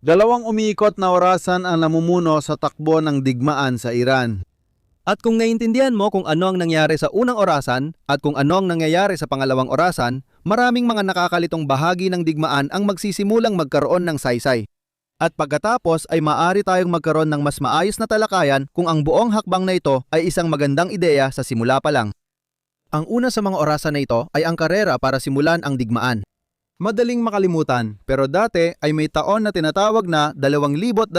Dalawang umiikot na orasan ang namumuno sa takbo ng digmaan sa Iran. At kung naiintindihan mo kung ano ang nangyari sa unang orasan at kung ano ang nangyayari sa pangalawang orasan, maraming mga nakakalitong bahagi ng digmaan ang magsisimulang magkaroon ng saysay. At pagkatapos ay maaari tayong magkaroon ng mas maayos na talakayan kung ang buong hakbang na ito ay isang magandang ideya sa simula pa lang. Ang una sa mga orasan na ito ay ang karera para simulan ang digmaan. Madaling makalimutan, pero dati ay may taon na tinatawag na 2025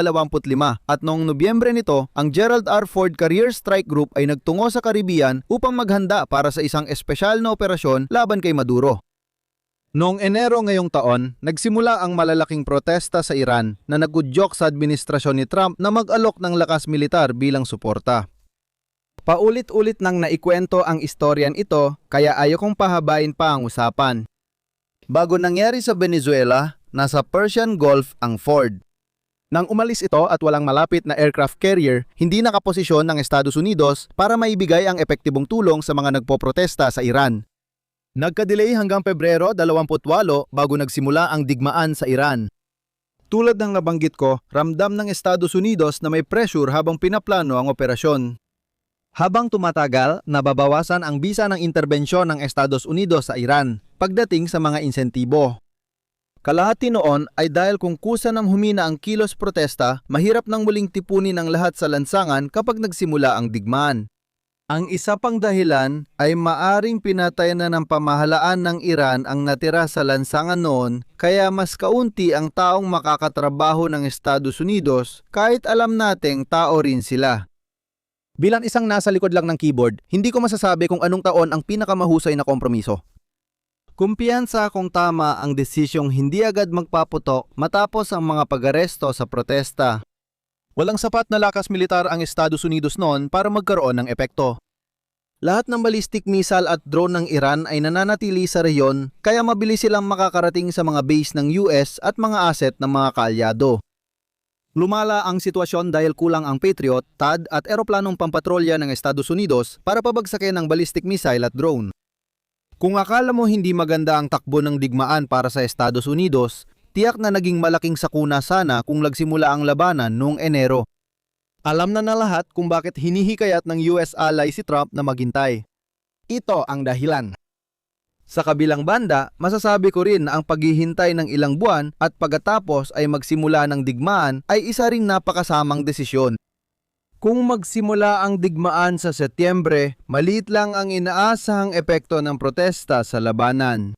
at noong Nobyembre nito, ang Gerald R. Ford Career Strike Group ay nagtungo sa Caribbean upang maghanda para sa isang espesyal na operasyon laban kay Maduro. Noong Enero ngayong taon, nagsimula ang malalaking protesta sa Iran na nagudyok sa administrasyon ni Trump na mag-alok ng lakas militar bilang suporta. Paulit-ulit nang naikwento ang istoryan ito kaya ayokong pahabain pa ang usapan. Bago nangyari sa Venezuela, nasa Persian Gulf ang Ford. Nang umalis ito at walang malapit na aircraft carrier, hindi nakaposisyon ng Estados Unidos para maibigay ang epektibong tulong sa mga nagpoprotesta sa Iran. Nagka-delay hanggang Pebrero 28 bago nagsimula ang digmaan sa Iran. Tulad ng nabanggit ko, ramdam ng Estados Unidos na may pressure habang pinaplano ang operasyon. Habang tumatagal, nababawasan ang bisa ng interbensyon ng Estados Unidos sa Iran pagdating sa mga insentibo. Kalahati noon ay dahil kung kusa ng humina ang kilos protesta, mahirap nang muling tipunin ang lahat sa lansangan kapag nagsimula ang digmaan. Ang isa pang dahilan ay maaring pinatay na ng pamahalaan ng Iran ang natira sa lansangan noon kaya mas kaunti ang taong makakatrabaho ng Estados Unidos kahit alam nating tao rin sila. Bilang isang nasa likod lang ng keyboard, hindi ko masasabi kung anong taon ang pinakamahusay na kompromiso. Kumpiyansa kung tama ang desisyong hindi agad magpaputok matapos ang mga pag-aresto sa protesta. Walang sapat na lakas militar ang Estados Unidos noon para magkaroon ng epekto. Lahat ng ballistic missile at drone ng Iran ay nananatili sa reyon kaya mabilis silang makakarating sa mga base ng US at mga asset ng mga kaalyado. Lumala ang sitwasyon dahil kulang ang Patriot, THAAD at eroplanong pampatrolya ng Estados Unidos para pabagsakin ang ballistic missile at drone. Kung akala mo hindi maganda ang takbo ng digmaan para sa Estados Unidos, tiyak na naging malaking sakuna sana kung nagsimula ang labanan noong Enero. Alam na lahat kung bakit hinihikayat ng US ally si Trump na maghintay. Ito ang dahilan. Sa kabilang banda, masasabi ko rin na ang paghihintay ng ilang buwan at pagkatapos ay magsimula ng digmaan ay isa ring napakasamang desisyon. Kung magsimula ang digmaan sa Setyembre, maliit lang ang inaasahang epekto ng protesta sa labanan.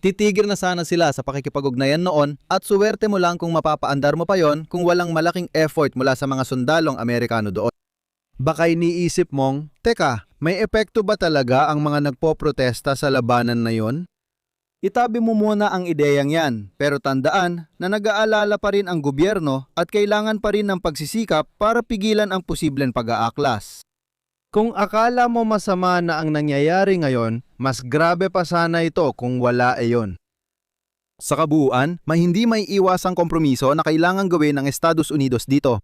Titigil na sana sila sa pakikipag-ugnayan noon at suwerte mo lang kung mapapaandar mo pa yon kung walang malaking effort mula sa mga sundalong Amerikano doon. Baka iniisip mong, teka, may epekto ba talaga ang mga nagpoprotesta sa labanan na yon? Itabi mo muna ang ideyang yan, pero tandaan na nag-aalala pa rin ang gobyerno at kailangan pa rin ng pagsisikap para pigilan ang posibleng pag-aaklas. Kung akala mo masama na ang nangyayari ngayon, mas grabe pa sana ito kung wala iyon. Sa kabuuan, hindi may iwasang kompromiso na kailangan gawin ng Estados Unidos dito.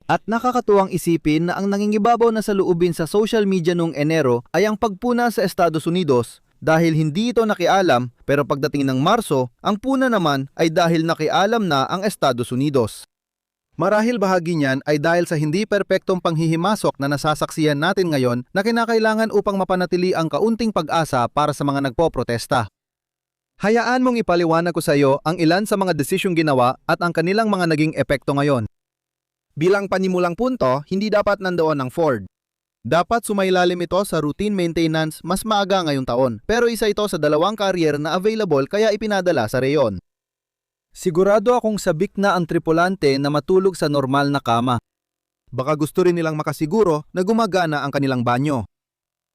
At nakakatuwang isipin na ang nangingibabaw na sa loobin sa social media noong Enero ay ang pagpuna sa Estados Unidos dahil hindi ito nakialam pero pagdating ng Marso, ang puna naman ay dahil nakialam na ang Estados Unidos. Marahil bahagi niyan ay dahil sa hindi perpektong panghihimasok na nasasaksihan natin ngayon na kinakailangan upang mapanatili ang kaunting pag-asa para sa mga nagpoprotesta. Hayaan mong ipaliwanag ko sa iyo ang ilan sa mga desisyong ginawa at ang kanilang mga naging epekto ngayon. Bilang panimulang punto, hindi dapat nandoon ang Ford. Dapat sumailalim ito sa routine maintenance mas maaga ngayong taon, pero isa ito sa dalawang carrier na available kaya ipinadala sa reyon. Sigurado akong sabik na ang tripulante na matulog sa normal na kama. Baka gusto rin nilang makasiguro na gumagana ang kanilang banyo.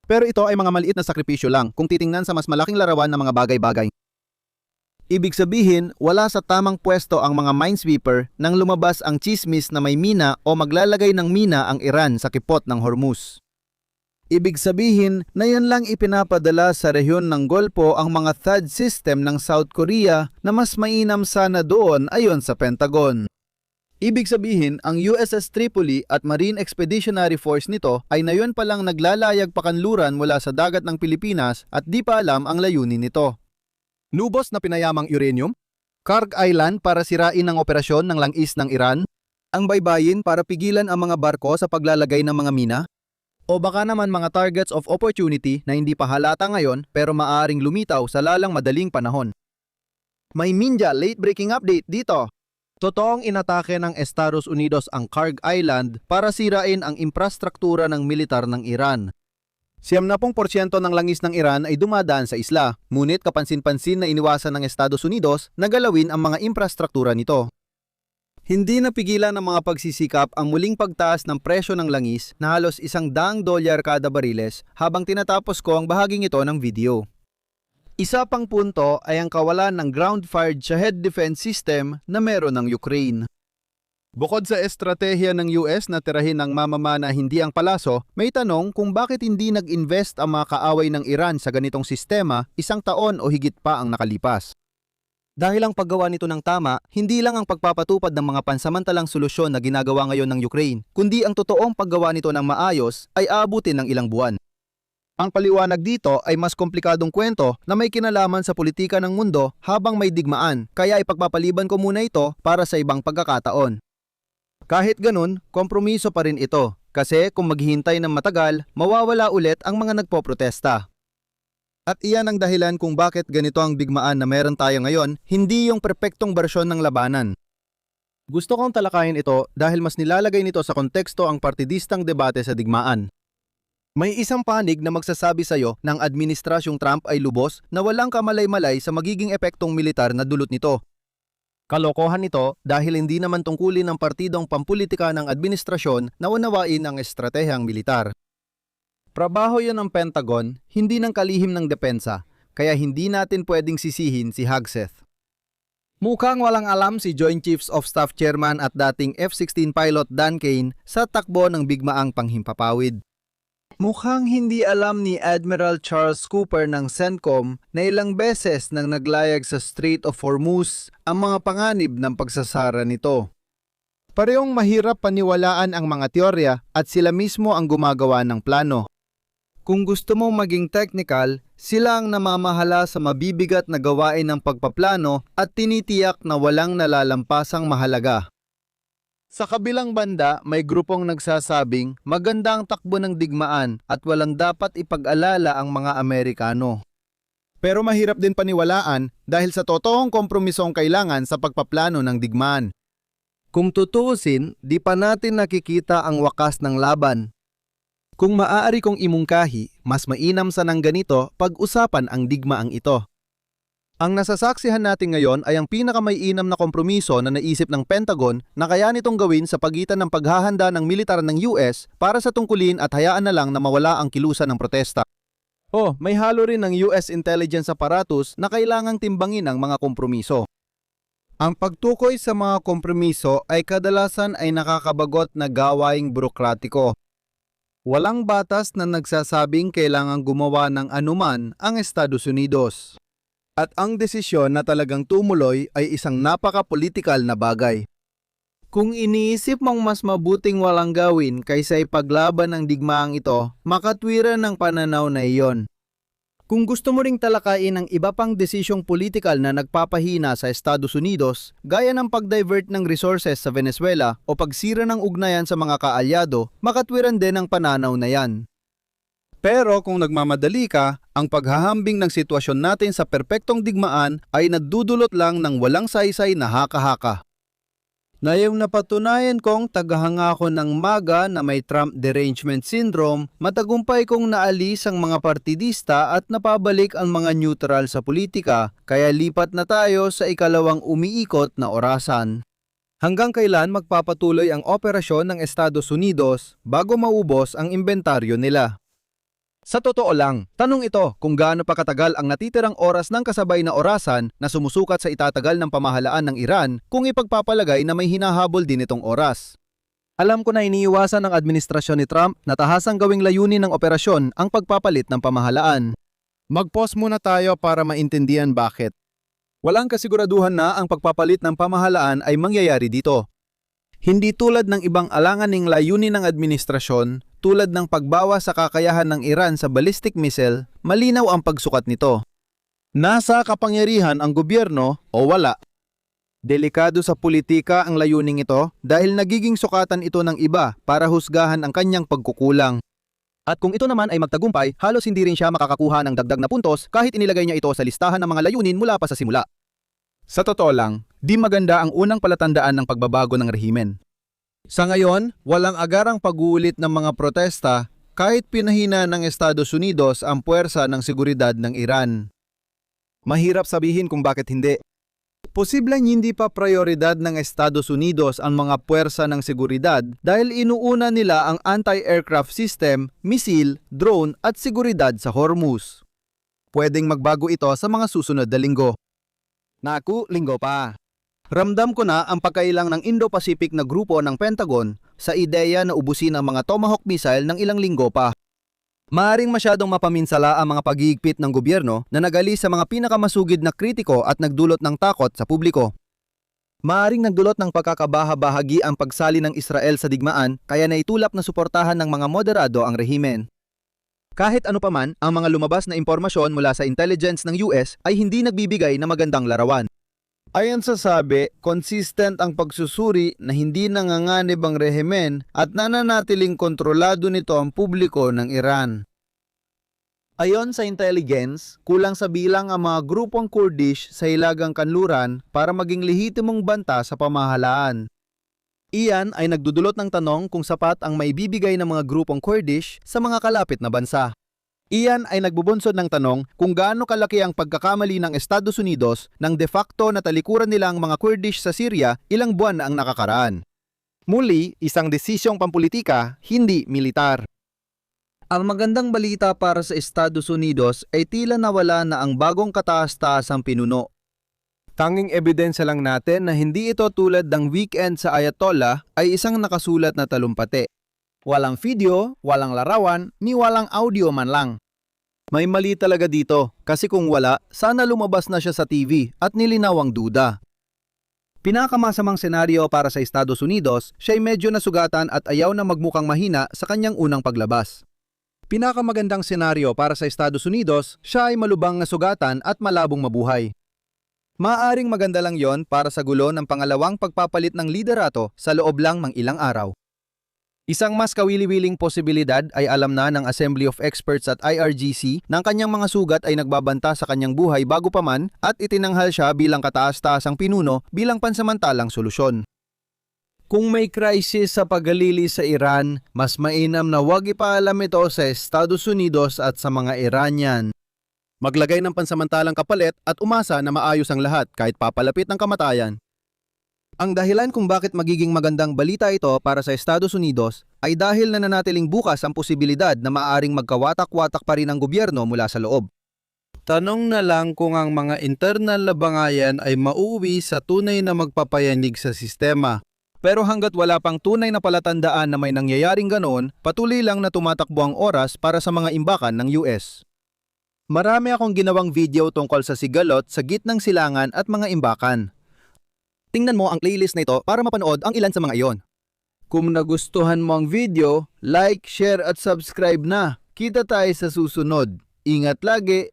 Pero ito ay mga maliit na sakripisyo lang kung titingnan sa mas malaking larawan ng mga bagay-bagay. Ibig sabihin, wala sa tamang pwesto ang mga minesweeper nang lumabas ang chismis na may mina o maglalagay ng mina ang Iran sa kipot ng Hormuz. Ibig sabihin na yan lang ipinapadala sa rehiyon ng Golpo ang mga THAAD system ng South Korea na mas mainam sana doon ayon sa Pentagon. Ibig sabihin, ang USS Tripoli at Marine Expeditionary Force nito ay nayon palang naglalayag pakanluran mula sa dagat ng Pilipinas at di pa alam ang layunin nito. Lubos na pinayamang uranium? Kharg Island para sirain ang operasyon ng langis ng Iran? Ang baybayin para pigilan ang mga barko sa paglalagay ng mga mina? O baka naman mga targets of opportunity na hindi pa halata ngayon pero maaaring lumitaw sa lalang madaling panahon? May Minja late-breaking update dito. Totoong inatake ng Estados Unidos ang Kharg Island para sirain ang infrastruktura ng militar ng Iran. 70% ng langis ng Iran ay dumadaan sa isla, ngunit kapansin-pansin na iniwasan ng Estados Unidos na galawin ang mga infrastruktura nito. Hindi napigilan ng mga pagsisikap ang muling pagtaas ng presyo ng langis na halos $100 kada bariles habang tinatapos ko ang bahaging ito ng video. Isa pang punto ay ang kawalan ng ground-fired Shahed defense system na meron ng Ukraine. Bukod sa estratehiya ng US na tirahin ng mamamana hindi ang palaso, may tanong kung bakit hindi nag-invest ang mga kaaway ng Iran sa ganitong sistema 1 taon o higit pa ang nakalipas. Dahil ang paggawa nito ng tama, hindi lang ang pagpapatupad ng mga pansamantalang solusyon na ginagawa ngayon ng Ukraine, kundi ang totoong paggawa nito ng maayos ay aabutin ng ilang buwan. Ang paliwanag dito ay mas komplikadong kwento na may kinalaman sa politika ng mundo habang may digmaan, kaya ipagpapaliban ko muna ito para sa ibang pagkakataon. Kahit ganun, kompromiso pa rin ito, kasi kung maghihintay ng matagal, mawawala ulit ang mga nagpoprotesta. At iyan ang dahilan kung bakit ganito ang digmaan na meron tayo ngayon, hindi yung perpektong bersyon ng labanan. Gusto kong talakayin ito dahil mas nilalagay nito sa konteksto ang partidistang debate sa digmaan. May isang panig na magsasabi sa iyo ng administrasyong Trump ay lubos na walang kamalay-malay sa magiging epektong militar na dulot nito. Kalokohan ito dahil hindi naman tungkulin ng partidong pampulitika ng administrasyon na unawain ang estratehiyang militar. Trabaho yan ng Pentagon, hindi ng kalihim ng depensa, kaya hindi natin pwedeng sisihin si Hegseth. Mukhang walang alam si Joint Chiefs of Staff Chairman at dating F-16 pilot Dan Kane sa takbo ng bigmaang panghimpapawid. Mukhang hindi alam ni Admiral Charles Cooper ng CENTCOM na ilang beses nang naglayag sa Strait of Hormuz ang mga panganib ng pagsasara nito. Parehong mahirap paniwalaan ang mga teorya at sila mismo ang gumagawa ng plano. Kung gusto mong maging technical, sila ang namamahala sa mabibigat na gawain ng pagpaplano at tinitiyak na walang nalalampasang mahalaga. Sa kabilang banda, may grupong nagsasabing maganda ang takbo ng digmaan at walang dapat ipag-alala ang mga Amerikano. Pero mahirap din paniwalaan dahil sa totoong kompromiso ang kailangan sa pagpaplano ng digmaan. Kung tutuusin, di pa natin nakikita ang wakas ng laban. Kung maaari kong imungkahi, mas mainam sa nang ganito pag-usapan ang digmaang ito. Ang nasasaksihan natin ngayon ay ang pinakamaiinam na kompromiso na naisip ng Pentagon na kaya nitong gawin sa pagitan ng paghahanda ng militar ng US para sa tungkulin at hayaan na lang na mawala ang kilusan ng protesta. May halo rin ng US intelligence apparatus na kailangang timbangin ang mga kompromiso. Ang pagtukoy sa mga kompromiso ay kadalasan ay nakakabagot na gawaing burokratiko. Walang batas na nagsasabing kailangang gumawa ng anuman ang Estados Unidos. At ang desisyon na talagang tumuloy ay isang napaka-politikal na bagay. Kung iniisip mong mas mabuting walang gawin kaysa ipaglaban ang digmaang ito, makatwiran ng pananaw na iyon. Kung gusto mo ring talakayin ang iba pang desisyong politikal na nagpapahina sa Estados Unidos, gaya ng pag-divert ng resources sa Venezuela o pagsira ng ugnayan sa mga kaalyado, makatwiran din ang pananaw na yan. Pero kung nagmamadali ka, ang paghahambing ng sitwasyon natin sa perpektong digmaan ay nadudulot lang ng walang saysay na haka-haka. Na yung napatunayan kong tagahanga ko ng MAGA na may Trump derangement syndrome, matagumpay kong naalis ang mga partidista at napabalik ang mga neutral sa politika, kaya lipat na tayo sa ikalawang umiikot na orasan. Hanggang kailan magpapatuloy ang operasyon ng Estados Unidos bago maubos ang inventaryo nila? Sa totoo lang, tanong ito kung gaano pa katagal ang natitirang oras ng kasabay na orasan na sumusukat sa itatagal ng pamahalaan ng Iran kung ipagpapalagay na may hinahabol din itong oras. Alam ko na iniiwasan ng administrasyon ni Trump na tahasang gawing layunin ng operasyon ang pagpapalit ng pamahalaan. Mag-pause muna tayo para maintindihan bakit. Walang kasiguraduhan na ang pagpapalit ng pamahalaan ay mangyayari dito. Hindi tulad ng ibang alanganing layunin ng administrasyon, tulad ng pagbawas sa kakayahan ng Iran sa ballistic missile, malinaw ang pagsukat nito. Nasa kapangyarihan ang gobyerno o wala. Delikado sa politika ang layuning ito dahil nagiging sukatan ito ng iba para husgahan ang kanyang pagkukulang. At kung ito naman ay magtagumpay, halos hindi rin siya makakakuha ng dagdag na puntos kahit inilagay niya ito sa listahan ng mga layunin mula pa sa simula. Sa totoo lang, di maganda ang unang palatandaan ng pagbabago ng rehimen. Sa ngayon, walang agarang pag-uulit ng mga protesta kahit pinahina ng Estados Unidos ang puwersa ng seguridad ng Iran. Mahirap sabihin kung bakit hindi. Posibleng hindi pa prioridad ng Estados Unidos ang mga puwersa ng seguridad dahil inuuna nila ang anti-aircraft system, misil, drone at seguridad sa Hormuz. Pwedeng magbago ito sa mga susunod na linggo. Naku, linggo pa. Ramdam ko na ang pagkailang ng Indo-Pacific na grupo ng Pentagon sa ideya na ubusin ang mga Tomahawk missile ng ilang linggo pa. Maaring masyadong mapaminsala ang mga pag-iigpit ng gobyerno na nagali sa mga pinakamasugid na kritiko at nagdulot ng takot sa publiko. Maaring nagdulot ng pagkakabaha-bahagi ang pagsali ng Israel sa digmaan kaya naitulak na suportahan ng mga moderado ang rehimen. Kahit ano paman, ang mga lumabas na impormasyon mula sa intelligence ng US ay hindi nagbibigay na magandang larawan. Ayon sa sabi, consistent ang pagsusuri na hindi nanganganib ang rehimen at nananatiling kontrolado nito ang publiko ng Iran. Ayon sa intelligence, kulang sa bilang ang mga grupong Kurdish sa Hilagang Kanluran para maging lehitimong banta sa pamahalaan. Iyan ay nagdudulot ng tanong kung sapat ang maibibigay ng mga grupong Kurdish sa mga kalapit na bansa. Iyan ay nagbubunsod ng tanong kung gaano kalaki ang pagkakamali ng Estados Unidos nang de facto na talikuran nila ang mga Kurdish sa Syria ilang buwan na ang nakakaraan. Muli, isang desisyong pampulitika, hindi militar. Ang magandang balita para sa Estados Unidos ay tila nawala na ang bagong kataas-taasang pinuno. Tanging ebidensya lang natin na hindi ito tulad ng weekend sa Ayatollah ay isang nakasulat na talumpati. Walang video, walang larawan, ni walang audio man lang. May mali talaga dito kasi kung wala, sana lumabas na siya sa TV at nilinaw ang duda. Pinakamasamang senaryo para sa Estados Unidos, siya'y medyo nasugatan at ayaw na magmukhang mahina sa kanyang unang paglabas. Pinakamagandang senaryo para sa Estados Unidos, siya ay malubang nasugatan at malabong mabuhay. Maaring maganda lang yon para sa gulo ng pangalawang pagpapalit ng liderato sa loob lang ng ilang araw. Isang mas kawili-wiling posibilidad ay alam na ng Assembly of Experts at IRGC na ang kanyang mga sugat ay nagbabanta sa kanyang buhay bago pa man at itinanghal siya bilang kataas-taasang pinuno bilang pansamantalang solusyon. Kung may crisis sa paggalili sa Iran, mas mainam na huwag ipaalam ito sa Estados Unidos at sa mga Iranian. Maglagay ng pansamantalang kapalit at umasa na maayos ang lahat kahit papalapit ng kamatayan. Ang dahilan kung bakit magiging magandang balita ito para sa Estados Unidos ay dahil nananatiling bukas ang posibilidad na maaaring magkawatak-watak pa rin ang gobyerno mula sa loob. Tanong na lang kung ang mga internal na bangayan ay mauuwi sa tunay na magpapayanig sa sistema. Pero hanggat wala pang tunay na palatandaan na may nangyayaring ganoon, patuloy lang na tumatakbo ang oras para sa mga imbakan ng US. Marami akong ginawang video tungkol sa sigalot sa gitnang silangan at mga imbakan. Tingnan mo ang playlist na ito para mapanood ang ilan sa mga iyon. Kung nagustuhan mo ang video, like, share at subscribe na. Kita tayo sa susunod. Ingat lagi!